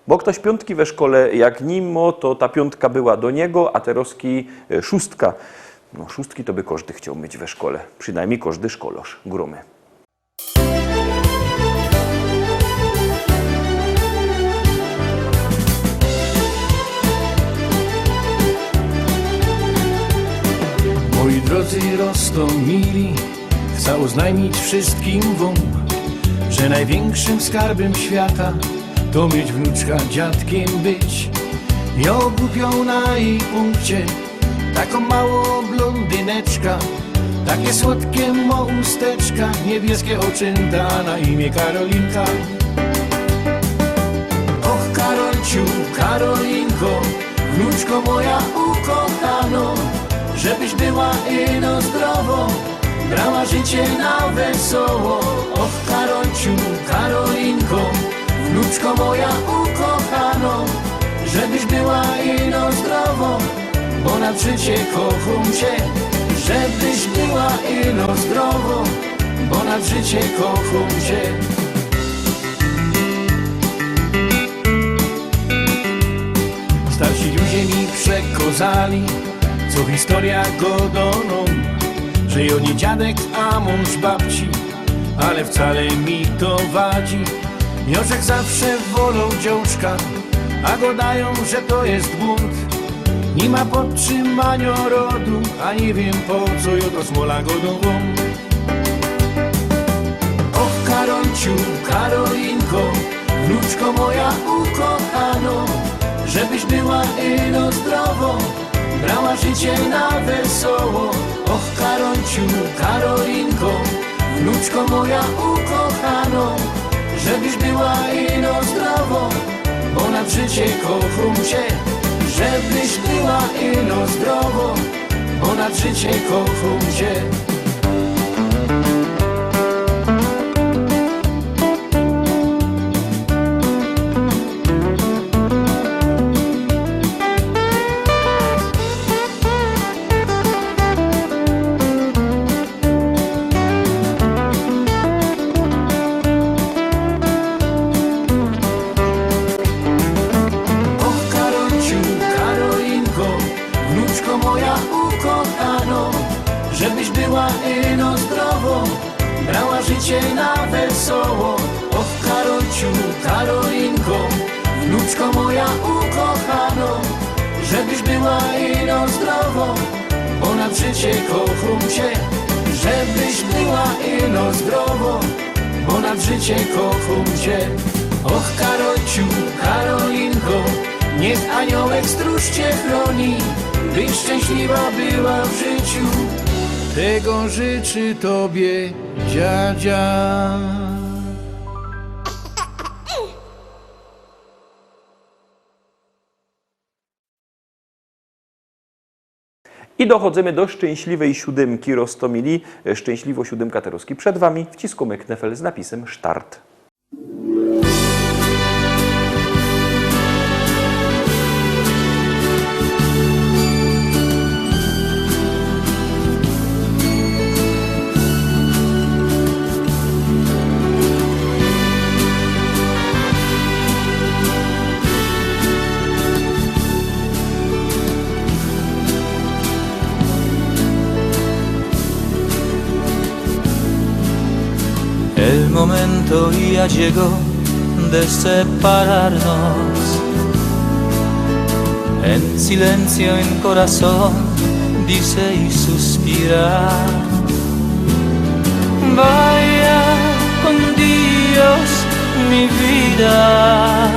Bo ktoś piątki we szkole, jak Nimo, to ta piątka była do niego, a teroski szóstka. No szóstki to by każdy chciał mieć we szkole, przynajmniej każdy szkolarz. Gromy. Moi drodzy Rostomili, chcę oznajmić wszystkim wam, że największym skarbem świata to mieć wnuczka, dziadkiem być. Ja ogłupiał na jej punkcie taką małą blondyneczka, takie słodkie mo usteczka, niebieskie oczynta, na imię Karolinka. Och Karolciu, Karolinko, wnuczko moja ukochano, żebyś była ino zdrowo, brała życie na wesoło. Och Karolciu, Karolinko, wnuczko moja ukochano, żebyś była ino zdrowo, bo na życie kocham cię. Żebyś była ino zdrowo, bo na życie kocham cię. Starsi ludzie mi przekazali, co historia godoną, że jo nie dziadek, a mąż babci, ale wcale mi to wadzi. Miożek zawsze wolą dziążka, a godają, że to jest bunt. Nie ma podtrzymania rodu, a nie wiem po co jo to smola godową. Och Karolciu, Karolinko, wnuczko moja ukochano, żebyś była ino zdrowo, brała życie na wesoło. Och Karolciu, Karolinko, wnuczko moja ukochano, żebyś była ino zdrowo, bo na życie kocham cię. Żebyś była ino zdrowo, bo na życie kocham cię. Żebyś była ino zdrowo, brała życie na wesoło. Och Karolciu, Karolinko, wnuczko moja ukochano, żebyś była ino zdrowo, bo na życie kocham cię. Żebyś była ino zdrowo, bo na życie kocham cię. Och Karolciu, Karolinko, niech aniołek stróż cię chroni, byś szczęśliwa była w życiu. Tego życzy tobie dziadzia. I dochodzimy do szczęśliwej siódemki Rostomili. Szczęśliwo siódemka teroski przed wami. Wciskamy knefel z napisem Start. El momento ya llegó de separarnos. En silencio, en corazón, dice y suspira. Vaya con Dios mi vida,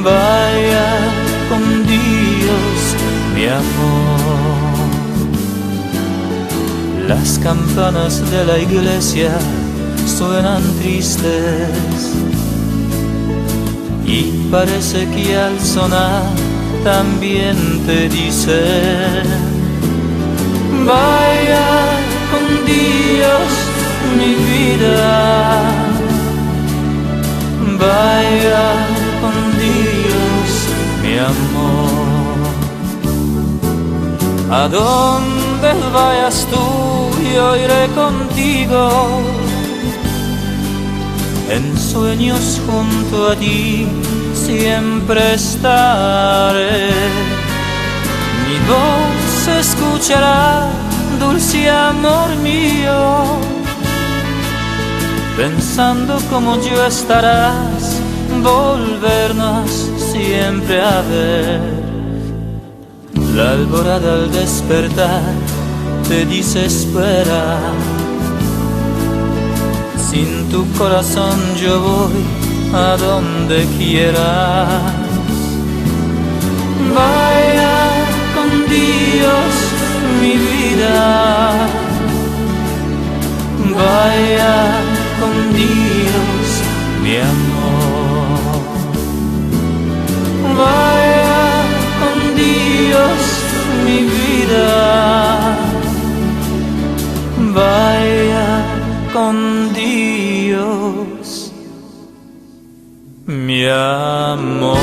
vaya con Dios mi amor. Las campanas de la iglesia suenan tristes y parece que al sonar también te dicen: vaya con Dios mi vida, vaya con Dios mi amor. ¿A dónde vayas tú? Yo iré contigo. En sueños junto a ti siempre estaré. Mi voz se escuchará, dulce amor mío, pensando como yo estarás, volvernos siempre a ver. La alborada al despertar te dice espera. Sin tu corazón yo voy a donde quieras. Vaya con Dios mi vida, vaya con Dios mi amor, vaya con Dios mi vida, vaya con Dios mi amor.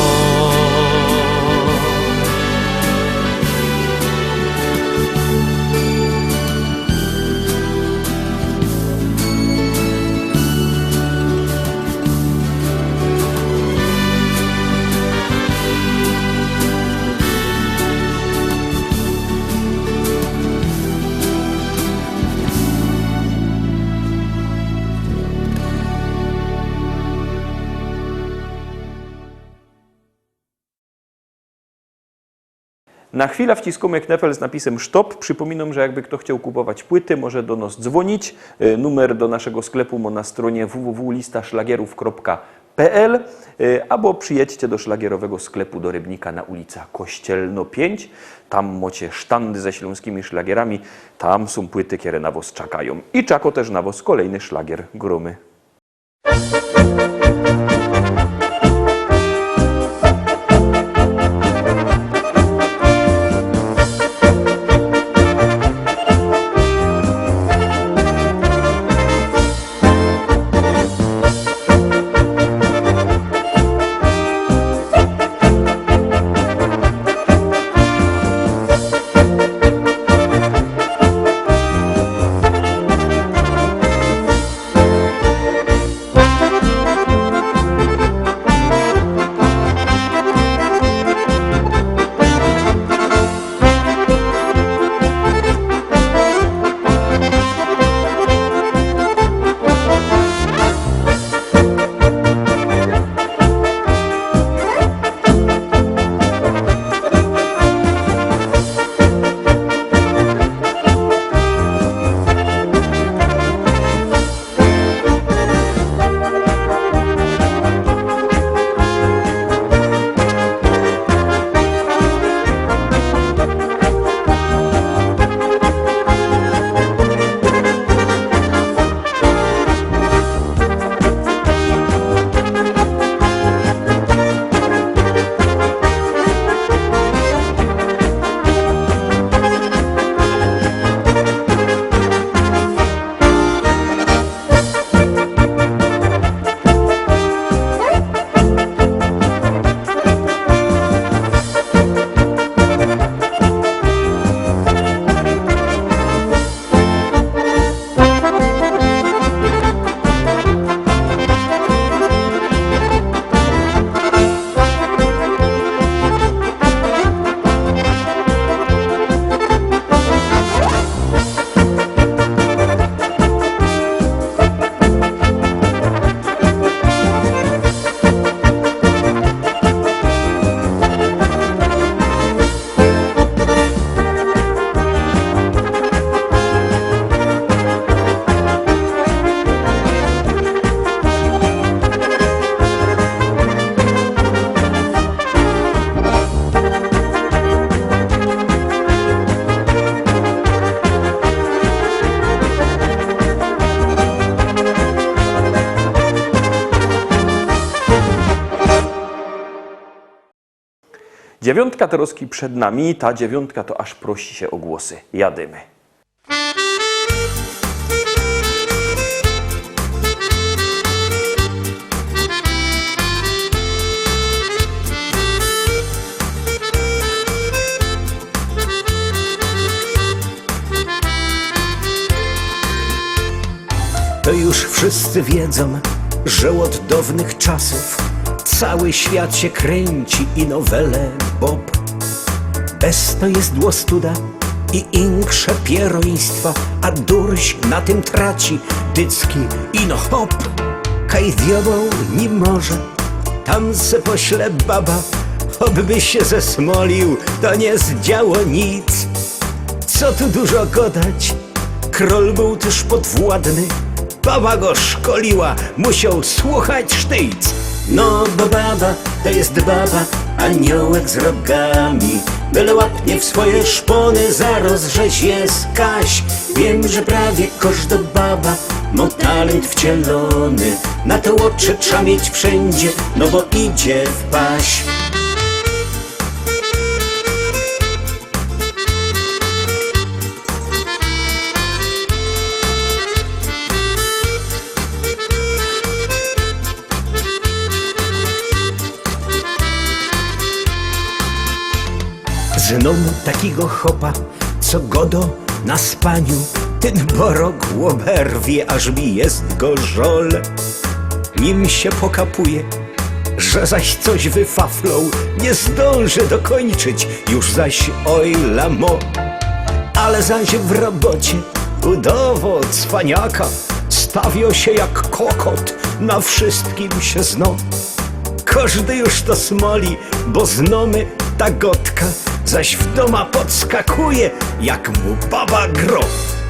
Na chwilę wciskamy knepel z napisem stop. Przypominam, że jakby kto chciał kupować płyty, może do nas dzwonić. Numer do naszego sklepu ma na stronie www.listaszlagierów.pl albo przyjedźcie do szlagierowego sklepu do Rybnika na ulica Kościelno 5. Tam macie sztandy ze śląskimi szlagierami. Tam są płyty, które na was czekają. I czako też na was kolejny szlagier gromy. Dziewiątka Teroski przed nami, ta dziewiątka to aż prosi się o głosy. Jadymy. To już wszyscy wiedzą, że od dawnych czasów cały świat się kręci i nowele Bob. Bez to jest dłostuda i inkrze pieroństwa, a durś na tym traci dycki ino hop. Kaj diabeł nie może, tam se pośle baba, obby się zesmolił, to nie zdziało nic. Co tu dużo gadać, król był też podwładny, baba go szkoliła, musiał słuchać sztyjc. No bo baba to jest baba, aniołek z rogami, byle łapnie w swoje szpony, zaraz rzeź jest Kaś. Wiem, że prawie każda baba ma talent wcielony, na to oczy trzeba mieć wszędzie, no bo idzie w paś. Znam takiego chopa, co godo na spaniu, ten borok łoberwie, aż mi jest go żol. Nim się pokapuje, że zaś coś wyfaflął, nie zdąży dokończyć, już zaś oj lamo. Ale zaś w robocie udowo cwaniaka stawio się jak kokot, na wszystkim się zno. Każdy już to smoli, bo znamy ta gotka, zaś w doma podskakuje, jak mu baba gro.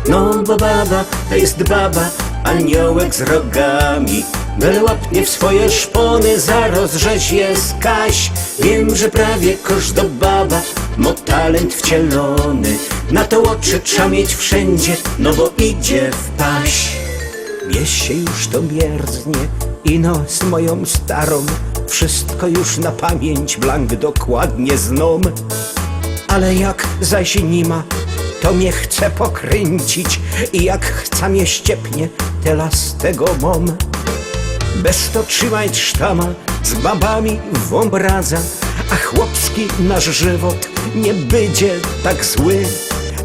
No bo baba to jest baba, aniołek z rogami, byle łapnie w swoje szpony, zaraz rzeź jest Kaś. Wiem, że prawie każda baba ma talent wcielony, na to oczy trzeba mieć wszędzie, no bo idzie w paś. Mnie się już to mierznie, ino z moją starą, wszystko już na pamięć blank dokładnie znam. Ale jak zaś nie ma, to mnie chce pokręcić i jak chce mnie ściepnie, tela z tego mam. Bez to trzymać sztama, z babami wąbradza, a chłopski nasz żywot nie będzie tak zły.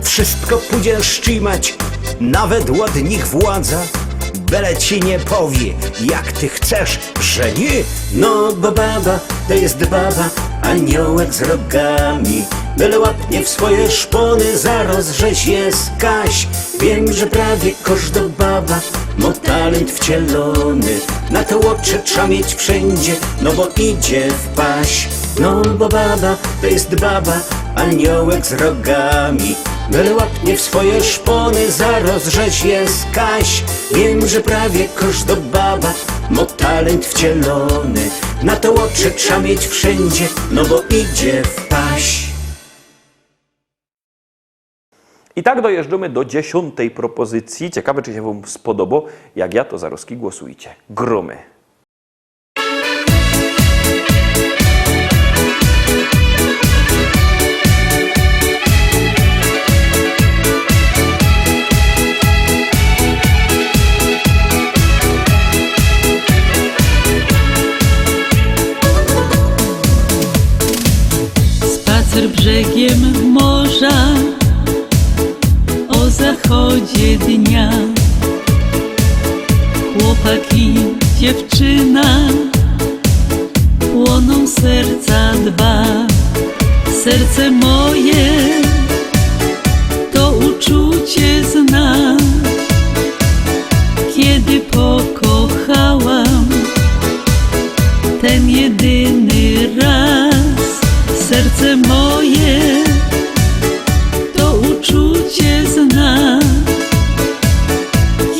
Wszystko pójdzie szczimać, nawet od nich władza, byle ci nie powie, jak ty chcesz, że nie. No bo baba to jest baba, aniołek z rogami, byle łapnie w swoje szpony, zaraz rzeź jest Kaś. Wiem, że prawie każda baba ma talent wcielony, na to oczy trzeba mieć wszędzie, no bo idzie w paś. No bo baba to jest baba, aniołek z rogami, byle łapnie w swoje szpony, zaraz rzeź jest Kaś. Wiem, że prawie każda baba ma talent wcielony, na to oczy trzeba mieć wszędzie, no bo idzie w paś. I tak dojeżdżamy do 10. propozycji. Ciekawe, czy się wam spodoba. Jak ja, to zaraz głosujcie. Gromy. Spacer brzegiem morza o zachodzie dnia. Chłopak i dziewczyna płoną serca dwa. Serce moje to uczucie zna. Kiedy pokochałam ten jedyny raz, serce moje to uczucie zna.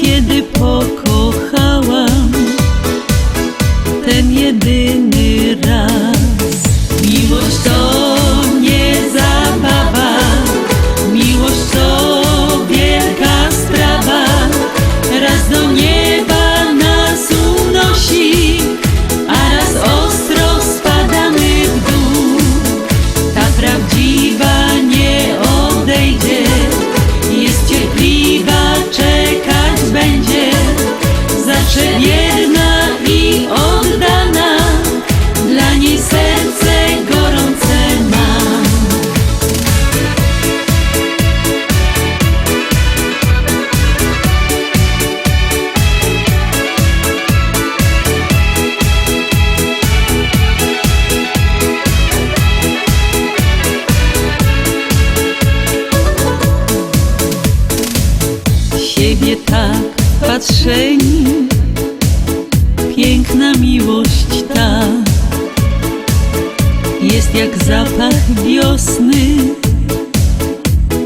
Kiedy pokochałam ten jedyny raz. Miłość to nie zabawa, miłość to wielka sprawa. Raz do nieba nas unosi, a raz ostro spadamy w dół. Ta prawdziwa jak zapach wiosny,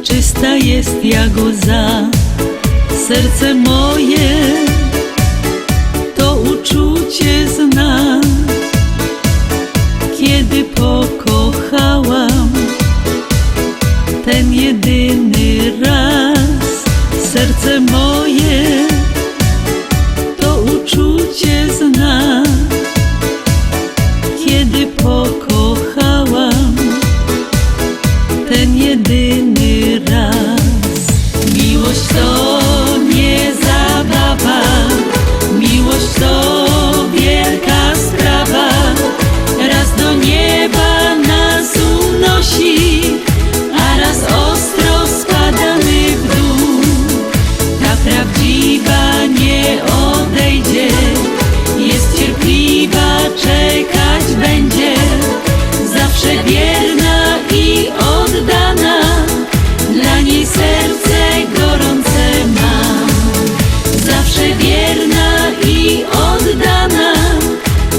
czysta jest jak łza. Serce moje to uczucie zna. Kiedy pokochałam ten jedyny raz, serce moje to uczucie zna. Kiedy pokochałam ten jedyny raz. Miłość to nie zabawa, miłość to wielka sprawa. Raz do nieba nas unosi, a raz ostro spadamy w dół. Ta prawdziwa nie odejdzie, jest cierpliwa, czekać będzie. Zawsze wierna i oddana, dla niej serce gorące mam. Zawsze wierna i oddana,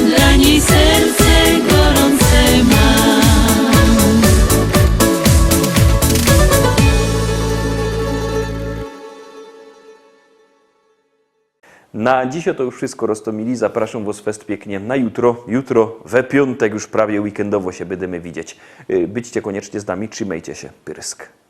dla niej serce gorące mam. Na dziś to już wszystko, Rostomili. Zapraszam Was fest pięknie na jutro. Jutro we piątek już prawie weekendowo się będziemy widzieć. Byćcie koniecznie z nami, trzymajcie się. Pyrsk.